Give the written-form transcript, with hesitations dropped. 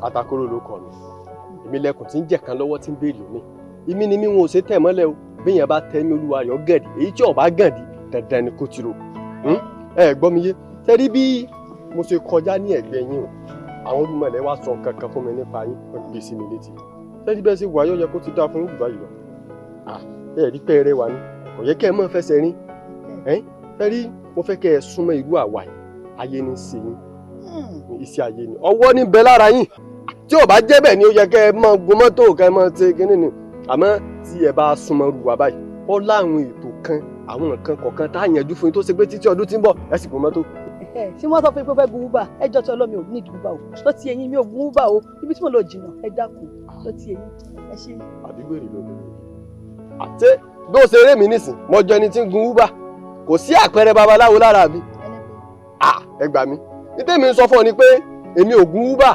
Atakóró ló kọ mi èmi lẹkùn tí ń jẹ kan lọ́wọ́ tí ń béèrè omi èmi ni mi wọn ò ṣe tẹ̀ mọ́lẹ̀ o béèyàn bá tẹ́ ní olúwa rẹ̀ ọ̀gẹ̀dì èyí tí ọba gàndí dandan ni kò tiro ẹ gbọ́ mi yé tẹ́rí bí mo ṣe kọjá ní ẹ̀gbẹ́ yín o àwọn olùmọ̀lẹ́ wa sọ kankan fún mi nípa yín wọ́n gbé sí mi létí tẹ́rí bẹ́ẹ̀ sì wà yóò yẹ kó ti dáa fún yín jù báyìí lọ ẹ rí pẹ́ẹ́rẹ́ wa ni kò yẹ kẹ́ ẹ mọ̀ fẹsẹ̀ rin tẹ́rí mo fẹ́ kẹ́ ẹ súnmọ́ irú àwa yìí ayé ní í ṣe yín iṣẹ́ ayé ni ọwọ́ ní bẹ lára yín tí ò bá jẹ́ bẹ́ẹ̀ ni ó yẹ kẹ́ ẹ mọ gun mọ́tò kẹ́ ẹ mọ ṣe kínní ni àmọ́ tí ẹ bá súnmọ́ rú wa báyìí ó láwọn ètò kan àwọn nǹkan kọ̀ọ̀kan tá a yanjú fún yín tó ṣe pé títí ọdún tí ń bọ̀ ẹ sì gun mọ́tò. ṣé wọ́n sọ fún mi pé fẹ́ gun uber ẹjọ́ tí ọlọ́mi ò ní ìdí uber o tó ti eyín mi ò gun uber o ibi tí mo lọ jìnnà ẹ dákun tó ti eyín ẹ ṣe. àdúgbèrè ló bẹ̀rẹ̀ àti bí ó ṣe eré mi nísìn mo jọ ẹni tí ń gun uber kò sí àpẹẹrẹ babaláwo lára mi ẹ gbà mí ní tèmi ń sọ fún ọ ni pé èmi ò gun uber